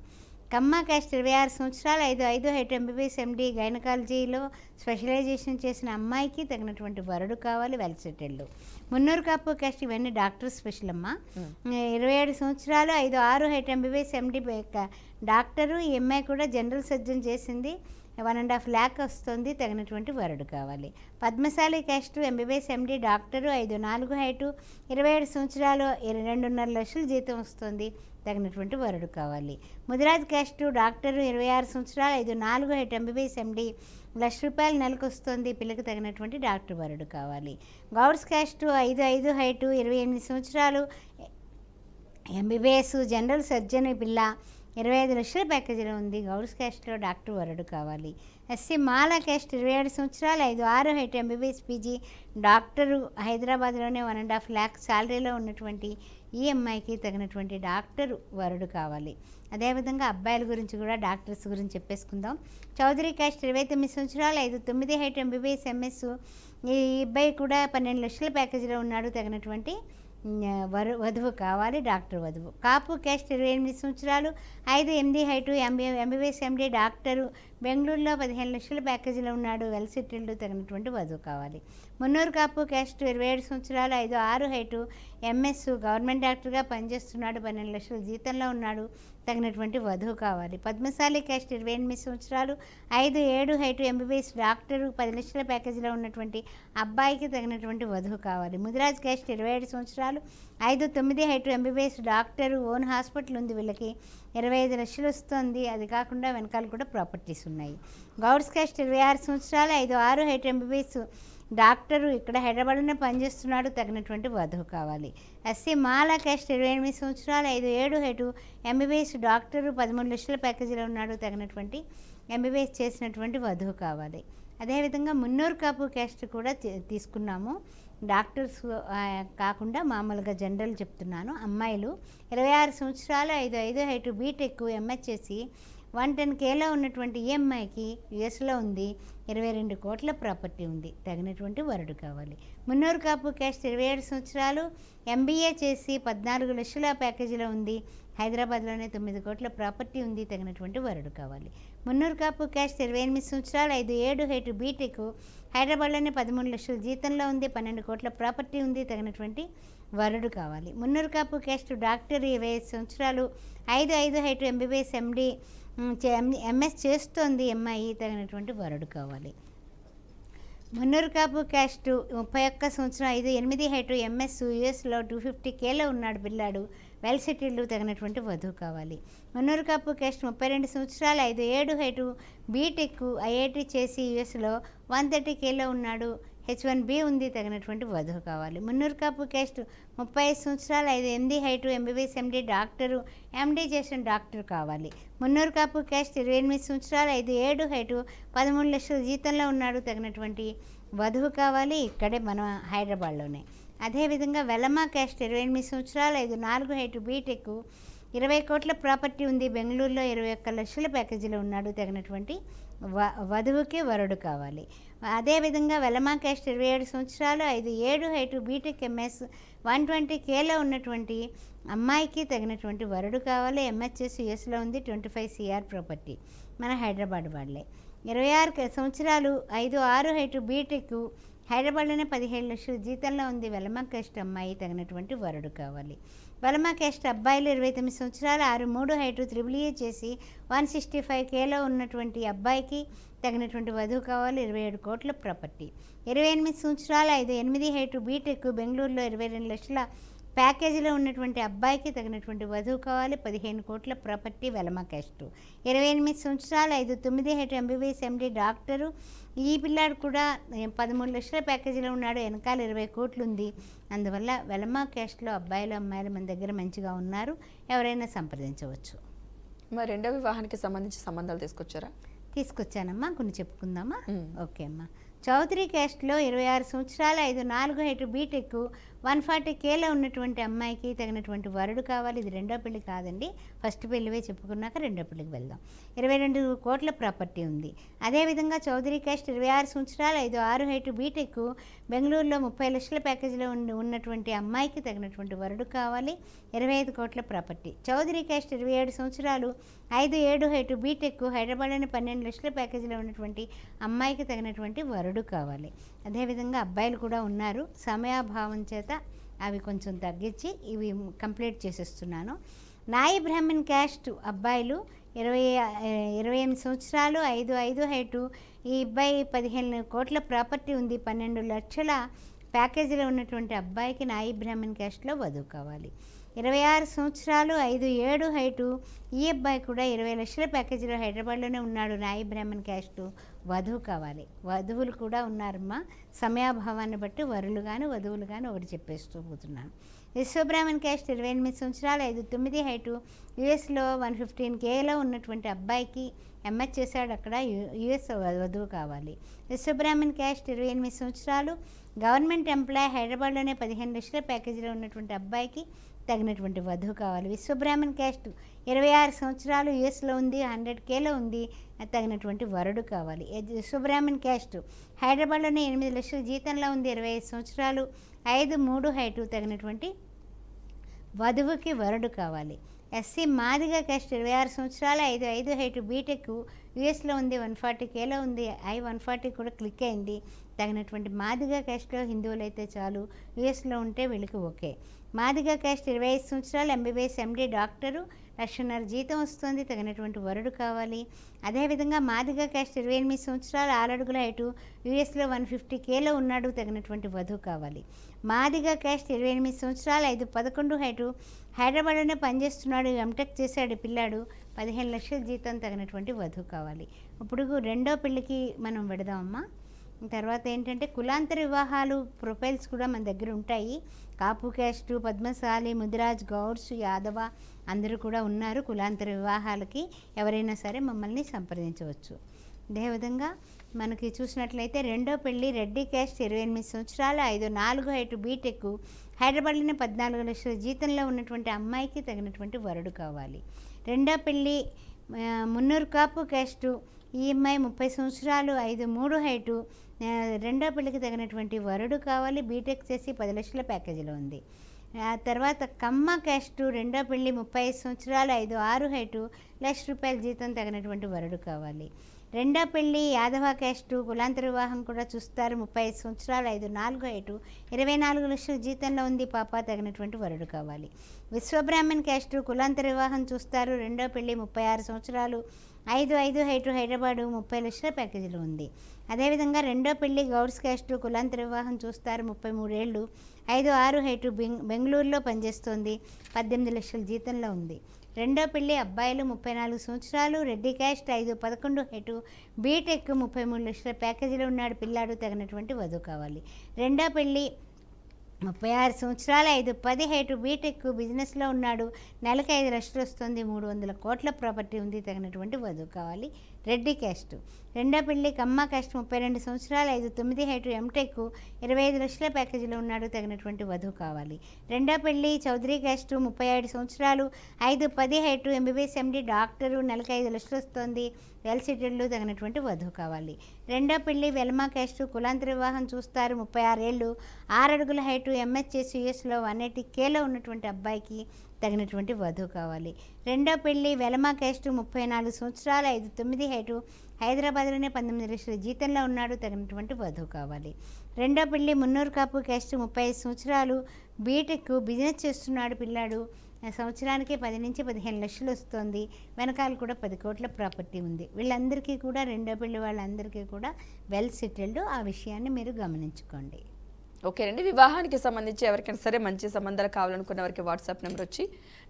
కమ్మ క్యాస్ట్ 26 సంవత్సరాలు 5'5" ఎంబీబీఎస్ ఎండి గైనకాలజీలో స్పెషలైజేషన్ చేసిన అమ్మాయికి తగినటువంటి వరుడు కావాలి, well settled. Munnuru Kapu caste ఇవన్నీ డాక్టర్ స్పెషల్ అమ్మ. 27 సంవత్సరాలు 5'6" ఎంబీబీఎస్ ఎండి డాక్టరు. ఈ అమ్మాయి కూడా జనరల్ సర్జన్ చేసింది, 1.5 lakh వస్తుంది, తగినటువంటి వరుడు కావాలి. Padmashali caste MBBS MD doctor 5'4" height, 27 సంవత్సరాలు 2.5 లక్షల జీతం వస్తుంది, తగినటువంటి వరుడు కావాలి. ముదిరాజ్ క్యాస్ట్ డాక్టరు 26 సంవత్సరాలు 5'4" హైట్ ఎంబీబీఎస్ ఎండి, ₹1,00,000 నెలకు వస్తుంది, పిల్లకి తగినటువంటి డాక్టర్ వరుడు కావాలి. గౌడ్స్ క్యాస్ట్ 5'5" హైటు, 28 సంవత్సరాలు ఎంబీబీఎస్ జనరల్ సర్జన్, పిల్ల 25 లక్షల ప్యాకేజీలో ఉంది, గౌడ్స్ క్యాస్ట్లో డాక్టర్ వరుడు కావాలి. ఎస్సీ మాల క్యాస్ట్ 27 సంవత్సరాలు 5'6" హైట్ ఎంబీబీఎస్ పీజీ డాక్టరు, హైదరాబాద్లోనే 1.5 lakh శాలరీలో ఉన్నటువంటి ఈ అమ్మాయికి తగినటువంటి డాక్టరు వరుడు కావాలి. అదేవిధంగా అబ్బాయిల గురించి కూడా డాక్టర్స్ గురించి చెప్పేసుకుందాం. చౌదరి క్యాస్ట్ 29 సంవత్సరాలు 5'9" హైట్ ఎంబీబీఎస్ ఎంఎస్. ఈ అబ్బాయి కూడా 12 లక్షల ప్యాకేజీలో ఉన్నాడు, తగినటువంటి వధువు కావాలి, డాక్టర్ వధువు. కాపు క్యాస్ట్ 28 సంవత్సరాలు 5'8" హైటు ఎంబీబీఎస్ ఎండి డాక్టరు, బెంగళూరులో 15 లక్షల ప్యాకేజీలో ఉన్నాడు, వెల్ సెటిల్డ్, తగినటువంటి వధువు కావాలి. మున్నూరు కాపు క్యాస్ట్ 27 సంవత్సరాలు 5'6" హైటు ఎంఎస్ గవర్నమెంట్ డాక్టర్గా పనిచేస్తున్నాడు, 12 లక్షల జీతంలో ఉన్నాడు, తగినటువంటి వధువు కావాలి. పద్మశాలి క్యాస్ట్ 28 సంవత్సరాలు 5'7" హైటు ఎంబీబీఎస్ డాక్టరు, 10 లక్షల ప్యాకేజీలో ఉన్నటువంటి అబ్బాయికి తగినటువంటి వధువు కావాలి. ముదిరాజ్ క్యాస్ట్ 27 సంవత్సరాలు 5'9" height MBBS doctor, own hospital ఉంది, వీళ్ళకి 25 లక్షలు వస్తుంది, అది కాకుండా వెనకాల కూడా ప్రాపర్టీస్ ఉన్నాయి. గౌడ్స్ క్యాస్ట్ 26 సంవత్సరాలు 5'6" హైట్ ఎంబీబీఎస్ డాక్టరు, ఇక్కడ హైదరాబాద్లోనే పనిచేస్తున్నాడు, తగినటువంటి వధువు కావాలి. ఎస్సీ మాల క్యాస్ట్ 28 సంవత్సరాలు 5'7" హైటు ఎంబీబీఎస్ డాక్టరు, 13 లక్షల ప్యాకేజీలో ఉన్నాడు, తగినటువంటి ఎంబీబీఎస్ చేసినటువంటి వధువు కావాలి. అదేవిధంగా మున్నూరు కాపు క్యాస్ట్ కూడా తీసుకున్నాము. డాక్టర్స్ కాకుండా మామూలుగా జనరల్ చెప్తున్నాను. అమ్మాయిలు 26 సంవత్సరాలు 5'5" హైటు బీటెక్ ఎంహెచ్ చేసి 110Kలో ఉన్నటువంటి ఈ అమ్మాయికి యుఎస్లో ఉంది, 22 కోట్ల ప్రాపర్టీ ఉంది, తగినటువంటి వరుడు కావాలి. మున్నూరు కాపు క్యాస్ట్ 27 సంవత్సరాలు, MBA చేసి 14 లక్షల ప్యాకేజీలో ఉంది, హైదరాబాద్లోనే 9 కోట్ల ప్రాపర్టీ ఉంది, తగినటువంటి వరుడు కావాలి. మున్నూరు కాపు క్యాస్ట్ 28 సంవత్సరాలు, 5'7" హైట్, బీటెక్, హైదరాబాద్లోనే 13 లక్షల జీతంలో ఉంది, 12 కోట్ల ప్రాపర్టీ ఉంది, తగినటువంటి వరుడు కావాలి. మున్నూరు కాపు క్యాస్ట్ డాక్టర్ 25 సంవత్సరాలు, 5'5" హైట్, MBBS MD MS చేస్తోంది అమ్మాయి, తగినటువంటి వరుడు కావాలి. మున్నూరు కాపు క్యాస్ట్ 31 సంవత్సరం, 5'8" హైట్, MS యుఎస్లో 250Kలో ఉన్నాడు పిల్లాడు, వెల్ సెటిల్డ్, తగినటువంటి వధువు కావాలి. మున్నూరు కాపు క్యాస్ట్ 32 సంవత్సరాలు, 5'7" హైట్, బీటెక్, IIT చేసి యుఎస్లో 130Kలో ఉన్నాడు, H1B ఉంది, తగినటువంటి వధువు కావాలి. మున్నూరు కాపు క్యాస్ట్ 35 సంవత్సరాలు, 5'8" height, MBBS MD doctor, MD చేసిన డాక్టర్ కావాలి. మున్నూరు కాపు క్యాస్ట్ 28 సంవత్సరాలు, 5'7" హైట్, 13 లక్షల జీతంలో ఉన్నాడు, తగినటువంటి వధువు కావాలి. ఇక్కడే మన హైదరాబాద్లోనే. అదేవిధంగా వెలమా క్యాస్ట్ 28 సంవత్సరాలు, 5'4" హైట్, బీటెక్, 20 కోట్ల ప్రాపర్టీ ఉంది, బెంగళూరులో 21 లక్షల ప్యాకేజీలో ఉన్నాడు, తగినటువంటి వధువుకి వరుడు కావాలి. అదేవిధంగా వెలమా క్యాస్ట్ 27 సంవత్సరాలు, 5'7" హైట్, బీటెక్, MS, 120Kలో ఉన్నటువంటి అమ్మాయికి తగినటువంటి వరుడు కావాలి. MHS యుఎస్లో ఉంది, 25 CR ప్రాపర్టీ, మన హైదరాబాద్ వాళ్ళే. 26 సంవత్సరాలు, 5'6" హైట్, బీటెక్, హైదరాబాద్లోనే 17 లక్షల జీతంలో ఉంది, వెలమా క్యాస్ట్ అమ్మాయి, తగినటువంటి వరుడు కావాలి. వెలమా క్యాస్ట్ అబ్బాయిలు 29 సంవత్సరాలు, 6'3" హైట్, AAA చేసి 165Kలో ఉన్నటువంటి అబ్బాయికి తగినటువంటి వధువు కావాలి, 27 కోట్ల ప్రాపర్టీ. 28 సంవత్సరాలు, 5'8" హైట్, బీటెక్, బెంగళూరులో 22 లక్షల ప్యాకేజీలో ఉన్నటువంటి అబ్బాయికి తగినటువంటి వధువు కావాలి, 15 కోట్ల ప్రాపర్టీ, వెలమా క్యాస్ట్. 28 సంవత్సరాలు, 5'9" హైట్, MBBS MD డాక్టరు, ఈ పిల్లాడు కూడా 13 లక్షల ప్యాకేజీలో ఉన్నాడు, వెనకాల 20 కోట్లు ఉంది. అందువల్ల వెలమా క్యాస్ట్లో అబ్బాయిలు అమ్మాయిలు మన దగ్గర మంచిగా ఉన్నారు, ఎవరైనా సంప్రదించవచ్చు. మరి రెండో వివాహానికి సంబంధించి సంబంధాలు తీసుకొచ్చారా? తీసుకొచ్చానమ్మా, కొన్ని చెప్పుకుందామా? ఓకే అమ్మా. చౌదరి క్యాస్ట్లో 26 సంవత్సరాలు, 5'4" హైట్, బీటెక్, 140Kలో ఉన్నటువంటి అమ్మాయికి తగినటువంటి వరుడు కావాలి. ఇది రెండో పెళ్లి కాదండి, ఫస్ట్ పెళ్లివే చెప్పుకున్నాక రెండో పెళ్లికి వెళ్దాం. 22 కోట్ల ప్రాపర్టీ ఉంది. అదేవిధంగా చౌదరి క్యాస్ట్ 26 సంవత్సరాలు, 5'6" హైట్, బీటెక్, బెంగళూరులో 30 లక్షల ప్యాకేజీలో ఉన్నటువంటి అమ్మాయికి తగినటువంటి వరుడు కావాలి, 25 కోట్ల ప్రాపర్టీ. చౌదరి క్యాస్ట్ 27 సంవత్సరాలు, 5'7" హైట్, బీటెక్, హైదరాబాద్లోని 12 లక్షల ప్యాకేజీలో ఉన్నటువంటి అమ్మాయికి తగినటువంటి వరుడు కావాలి. అదేవిధంగా అబ్బాయిలు కూడా ఉన్నారు, సమయాభావం చేత అవి కొంచెం తగ్గించి ఇవి కంప్లీట్ చేసేస్తున్నాను. నాయి బ్రాహ్మణ్ క్యాస్ట్ అబ్బాయిలు 28 సంవత్సరాలు, 5'5" హైటు, ఈ అబ్బాయి 15 కోట్ల ప్రాపర్టీ ఉంది, 12 లక్షల ప్యాకేజీలో ఉన్నటువంటి అబ్బాయికి నాయి బ్రాహ్మణ్ క్యాస్ట్లో వధువు కావాలి. 26 సంవత్సరాలు, 5'7" హైటు, ఈ అబ్బాయి కూడా 20 లక్షల ప్యాకేజీలో హైదరాబాద్లోనే ఉన్నాడు, నాయి బ్రాహ్మణ్ క్యాస్టు, వధువు కావాలి. వధువులు కూడా ఉన్నారమ్మా, సమయాభావాన్ని బట్టి వరులు కానీ వధువులు కానీ ఒకటి చెప్పేస్తూ పోతున్నాను. విశ్వబ్రాహ్మణ్ క్యాస్ట్ 28 సంవత్సరాలు, 5'9" హైటు, యుఎస్లో 115Kలో ఉన్నటువంటి అబ్బాయికి MS చేశాడు, అక్కడ యుఎస్ వధువు కావాలి. విశ్వబ్రాహ్మణ్ క్యాస్ట్ 28 సంవత్సరాలు, గవర్నమెంట్ ఎంప్లాయ్, హైదరాబాద్లోనే 15 లక్షల ప్యాకేజీలో ఉన్నటువంటి అబ్బాయికి తగినటువంటి వధువు కావాలి. విశ్వబ్రాహ్మణ్ క్యాస్ట్ 26 సంవత్సరాలు, యుఎస్లో ఉంది, 100Kలో ఉంది, తగినటువంటి వరుడు కావాలి. విశ్వబ్రాహ్మణ్ క్యాస్ట్ హైదరాబాద్లోనే 8 లక్షల జీతంలో ఉంది, 25 సంవత్సరాలు, 5'3" హైటు, తగినటువంటి వధువుకి వరుడు కావాలి. SC మాదిగ క్యాస్ట్ 26 సంవత్సరాలు, 5'5" హైటు, బీటెక్, యుఎస్లో ఉంది, 140Kలో ఉంది, I-140 కూడా క్లిక్ అయింది, తగినటువంటి మాదిగ క్యాస్ట్లో హిందువులు అయితే చాలు, యుఎస్లో ఉంటే వీళ్ళకి ఓకే. మాదిగ క్యాస్ట్ 25 సంవత్సరాలు, MBBS MD డాక్టరు, 1,00,000 జీతం వస్తుంది, తగినటువంటి వరుడు కావాలి. అదేవిధంగా మాదిగ క్యాస్ట్ 28 సంవత్సరాలు, 6 అడుగుల హైటు, యుఎస్లో 150Kలో ఉన్నాడు, తగినటువంటి వధువు కావాలి. మాదిగ క్యాస్ట్ 28 సంవత్సరాలు, 5'11" హైటు, హైదరాబాద్లోనే పనిచేస్తున్నాడు, ఎంటెక్ చేశాడు పిల్లాడు, 15 లక్షల జీతం, తగినటువంటి వధువు కావాలి. ఇప్పుడు రెండో పెళ్ళికి మనం పెడదామమ్మా. తర్వాత ఏంటంటే కులాంతర వివాహాలు ప్రొఫైల్స్ కూడా మన దగ్గర ఉంటాయి. కాపు క్యాస్టు, పద్మశాలి, ముదిరాజ్, గౌడ్స్, యాదవ అందరూ కూడా ఉన్నారు. కులాంతర వివాహాలకి ఎవరైనా సరే మమ్మల్ని సంప్రదించవచ్చు. అదేవిధంగా మనకి చూసినట్లయితే రెండో పెళ్ళి రెడ్డి క్యాస్ట్ 28 సంవత్సరాలు, 5'4" హైటు, బీటెక్, హైదరాబాద్లోనే 14 లక్షల జీతంలో ఉన్నటువంటి అమ్మాయికి తగినటువంటి వరుడు కావాలి. రెండో పెళ్ళి మున్నూరు కాపు క్యాస్టు, ఈఎంఐ 30 సంవత్సరాలు, 5'3" హైటు, రెండో పెళ్లికి తగినటువంటి వరుడు కావాలి, బీటెక్ చేసి 10 లక్షల ప్యాకేజీలో ఉంది. ఆ తర్వాత కమ్మ క్యాస్టు, రెండో పెళ్లి, 35 సంవత్సరాలు, 5'6" హైటు, ₹1,00,000 జీతం తగినటువంటి వరుడు కావాలి. రెండో పెళ్లి యాదవ క్యాస్టు, కులాంతర వివాహం కూడా చూస్తారు, 35 సంవత్సరాలు, 5'4" హైటు, 24 లక్షల జీతంలో ఉంది, పాప తగినటువంటి వరుడు కావాలి. విశ్వబ్రాహ్మణ్ క్యాస్టు, కులాంతర వివాహం చూస్తారు, రెండో పెళ్లి, 36 సంవత్సరాలు, 5'5" హైటు, హైదరాబాదు, 30 లక్షల ప్యాకేజీలో ఉంది. అదేవిధంగా రెండో పెళ్లి గౌడ్స్ క్యాస్టు, కులాంతర వివాహం చూస్తారు, 33 ఏళ్ళు, 5'6" హైటు, బెంగళూరులో పనిచేస్తోంది, 18 లక్షల జీతంలో ఉంది. రెండో పెళ్లి అబ్బాయిలు, 34 సంవత్సరాలు, రెడ్డి క్యాస్ట్, 5'11" హైటు, బీటెక్, 33 లక్షల ప్యాకేజీలో ఉన్నాడు, పిల్లాడు తగినటువంటి వధువు కావాలి. రెండో పెళ్లి 36 సంవత్సరాలు, 5'10" హైటు, బీటెక్, బిజినెస్లో ఉన్నాడు, నెలకు 5 లక్షలు వస్తుంది, 300 కోట్ల ప్రాపర్టీ ఉంది, తగినటువంటి వధువు కావాలి, రెడ్డి క్యాస్ట్. రెండో పెళ్లి కమ్మ క్యాస్ట్, 32 సంవత్సరాలు, 5'9" హైటు, ఎంటెక్, 25 లక్షల ప్యాకేజీలో ఉన్నాడు, తగినటువంటి వధువు కావాలి. రెండో పెళ్లి చౌదరి క్యాస్ట్, 37 సంవత్సరాలు, 5'10" హైటు, ఎంబీబీఎస్ ఎండి, డాక్టరు, నెలకు 5 లక్షలు వస్తుంది, వెల్ సెటిల్డ్, తగినటువంటి వధువు కావాలి. రెండో పెళ్లి వెల్మా క్యాస్ట్, కులాంతర వివాహం చూస్తారు, 36 ఏళ్ళు, 6 అడుగుల హైటు, ఎంఎస్ చేసి యూఎస్లో 180Kలో ఉన్నటువంటి అబ్బాయికి తగినటువంటి వధువు కావాలి. రెండో పెళ్లి వెలమా క్యాస్ట్, 34 సంవత్సరాలు, 5'9" హైటు, హైదరాబాద్లోనే 19 లక్షల జీతంలో ఉన్నాడు, తగినటువంటి వధువు కావాలి. రెండో పెళ్లి మున్నూరు కాపు క్యాస్ట్, 35 సంవత్సరాలు, బీటెక్, బిజినెస్ చేస్తున్నాడు, పిల్లాడు, సంవత్సరానికి 10 నుంచి 15 లక్షలు వస్తుంది, వెనకాల కూడా 10 కోట్ల ప్రాపర్టీ ఉంది. వీళ్ళందరికీ కూడా రెండో పెళ్లి వాళ్ళందరికీ కూడా వెల్ సెటిల్డ్, ఆ విషయాన్ని మీరు గమనించుకోండి. ఓకేనండి. వివాహానికి సంబంధించి ఎవరికైనా సరే మంచి సంబంధాలు కావాలనుకున్న వారికి వాట్సాప్ నెంబర్ వచ్చి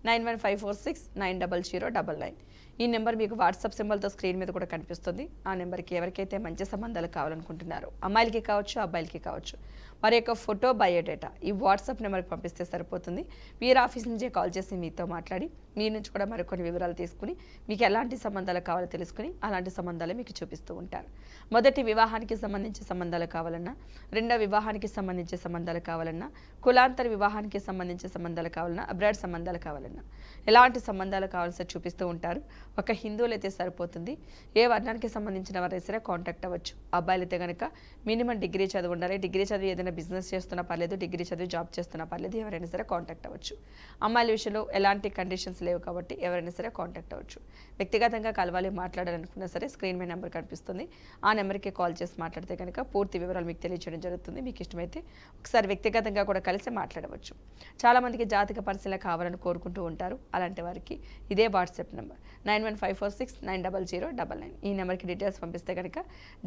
9154690099. ఈ నెంబర్ మీకు వాట్సాప్ సింబల్తో స్క్రీన్ మీద కూడా కనిపిస్తుంది. ఆ నెంబర్కి ఎవరికైతే మంచి సంబంధాలు కావాలనుకుంటున్నారో, అమ్మాయిలకి కావచ్చు, అబ్బాయిలకి కావచ్చు, వారి యొక్క ఫోటో, బయోడేటా ఈ వాట్సాప్ నెంబర్కి పంపిస్తే సరిపోతుంది. వీరి ఆఫీస్ నుంచే కాల్ చేసి మీతో మాట్లాడి మీ నుంచి కూడా మరికొన్ని వివరాలు తీసుకుని మీకు ఎలాంటి సంబంధాలు కావాలో తెలుసుకుని అలాంటి సంబంధాలు మీకు చూపిస్తూ ఉంటారు. మొదటి వివాహానికి సంబంధించి సంబంధాలు కావాలన్నా, రెండో వివాహానికి సంబంధించి సంబంధాలు కావాలన్నా, కులాంతర వివాహానికి సంబంధించి సంబంధాలు కావాలన్నా, అబ్రాడ్ సంబంధాలు కావాలన్నా, ఎలాంటి సంబంధాలు కావాల్సి చూపిస్తూ ఉంటారు. ఒక హిందువులు అయితే సరిపోతుంది. ఏ వర్ణానికి సంబంధించిన వారైనా సరే కాంటాక్ట్ అవ్వచ్చు. అబ్బాయిలైతే కనుక మినిమం డిగ్రీ చదువు ఉండాలి. డిగ్రీ చదివి ఏదైనా బిజినెస్ చేస్తున్నా పర్లేదు, డిగ్రీ చదివి జాబ్ చేస్తున్నా పర్లేదు, ఎవరైనా సరే కాంటాక్ట్ అవ్వచ్చు. అమ్మాయిల విషయంలో ఎలాంటి కండిషన్స్ లేవు కాబట్టి ఎవరైనా సరే కాంటాక్ట్ అవ్వచ్చు. వ్యక్తిగతంగా కలవాలి, మాట్లాడాలనుకున్నా సరే స్క్రీన్ మీద నెంబర్ కనిపిస్తుంది. ఆ నెంబర్కి కాల్ చేసి మాట్లాడితే కనుక పూర్తి వివరాలు మీకు తెలియజేయడం జరుగుతుంది. మీకు ఇష్టమైతే ఒకసారి వ్యక్తిగతంగా కూడా కలిసి మాట్లాడవచ్చు. చాలామందికి జాతక పరిశీలన కావాలని కోరుకుంటూ ఉంటారు. అలాంటి వారికి ఇదే వాట్సాప్ నెంబర్ 9154690099. ఈ నెంబర్కి డీటెయిల్స్ పంపిస్తే కనుక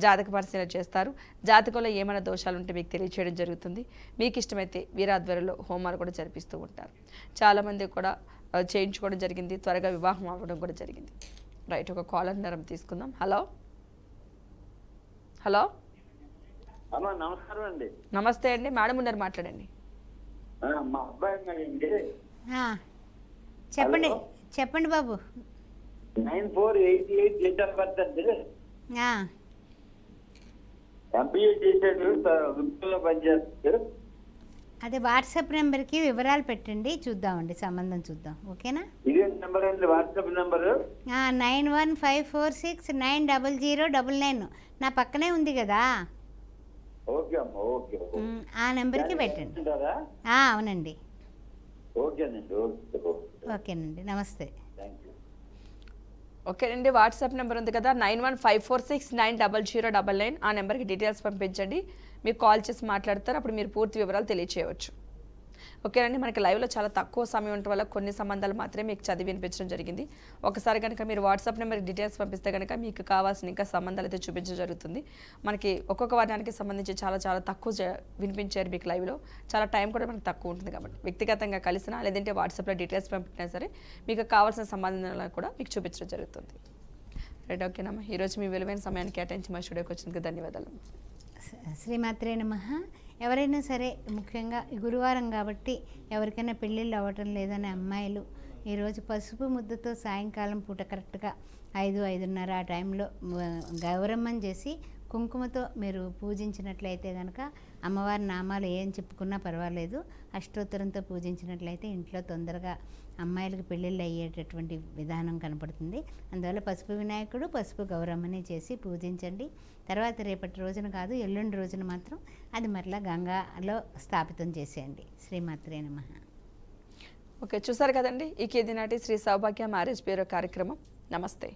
జాతక పరిశీలన చేస్తారు. జాతకంలో ఏమైనా దోషాలు ఉంటే మీకు తెలియజేయడం జరుగుతుంది. మీకు ఇష్టమైతే వీరాధ్వర్యంలో హోమాలు కూడా జరిపిస్తూ ఉంటారు. చాలామంది కూడా చేయించుకోవడం జరిగింది, త్వరగా వివాహం అవ్వడం కూడా జరిగింది. రైట్, ఒక కాలర్ నరం తీసుకుందాం. హలో హలో నమస్కారం అండి. నమస్తే అండి, మేడం ఉన్నారు, మాట్లాడండి. మా అబ్బాయి ఉన్నాడండి. చెప్పండి చెప్పండి బాబు. 9488 డేట్ ఆఫ్ బర్త్ అండి. ఎంబీఏ చేశాడు, గుంటూరులో పనిచేస్తాడు. అదే వాట్సాప్ నెంబర్కి వివరాలు పెట్టండి, చూద్దామండి, సంబంధం చూద్దాం. ఓకేనా? ఇదే నెంబర్ అండి వాట్సాప్ నెంబరు. 9154690099. నా పక్కనే ఉంది కదా, ఓకే అమ్మా, ఓకే. ఆ నెంబర్కి పెట్టండి. అవునండి. ఓకేనండి, ఓకేనండి, నమస్తే. Thank you. ఓకేనండి, వాట్సాప్ నెంబర్ ఉంది కదా 9154690099. ఆ నెంబర్కి డీటెయిల్స్ పంపించండి. మీకు కాల్ చేసి మాట్లాడతారు. అప్పుడు మీరు పూర్తి వివరాలు తెలియచేయవచ్చు. ఓకేనండి, మనకి లైవ్లో చాలా తక్కువ సమయం ఉండటం వల్ల కొన్ని సంబంధాలు మాత్రమే మీకు చదివి వినిపించడం జరిగింది. ఒకసారి కనుక మీరు వాట్సాప్ నెంబర్కి డీటెయిల్స్ పంపిస్తే కనుక మీకు కావాల్సిన ఇంకా సంబంధాలు అయితే చూపించడం జరుగుతుంది. మనకి ఒక్కొక్క వర్ణానికి సంబంధించి చాలా చాలా తక్కువ వినిపించారు మీకు లైవ్లో. చాలా టైం కూడా మనకు తక్కువ ఉంటుంది కాబట్టి వ్యక్తిగతంగా కలిసినా లేదంటే వాట్సాప్లో డీటెయిల్స్ పంపించినా సరే మీకు కావాల్సిన సంబంధాలు కూడా మీకు చూపించడం జరుగుతుంది. రైట్, ఓకేనమ్మా. ఈరోజు మీ విలువైన సమయాన్ని కేటాయించి మా స్టూడియోకి వచ్చినందుకు ధన్యవాదాలు. శ్రీమాత్రే నమః. ఎవరైనా సరే, ముఖ్యంగా గురువారం కాబట్టి ఎవరికైనా పెళ్ళిళ్ళు అవ్వటం లేదనే అమ్మాయిలు ఈరోజు పసుపు ముద్దతో సాయంకాలం పూట కరెక్ట్గా 5-5:30 ఆ టైంలో గౌరమ్మని చేసి కుంకుమతో మీరు పూజించినట్లయితే కనుక అమ్మవారి నామాలు ఏం చెప్పుకున్నా పర్వాలేదు, అష్టోత్తరంతో పూజించినట్లయితే ఇంట్లో తొందరగా అమ్మాయిలకు పెళ్ళిళ్ళు అయ్యేటటువంటి విధానం కనపడుతుంది. అందువల్ల పసుపు వినాయకుడు, పసుపు గౌరమ్మని చేసి పూజించండి. తర్వాత రేపటి రోజున కాదు, ఎల్లుండి రోజున మాత్రం అది మరలా గంగాలో స్థాపితం చేసేయండి. శ్రీమాత్రే నమః. ఓకే, చూసారు కదండి. ఈ కేది నాటి శ్రీ సౌభాగ్య మ్యారేజ్ బ్యూరో కార్యక్రమం. నమస్తే.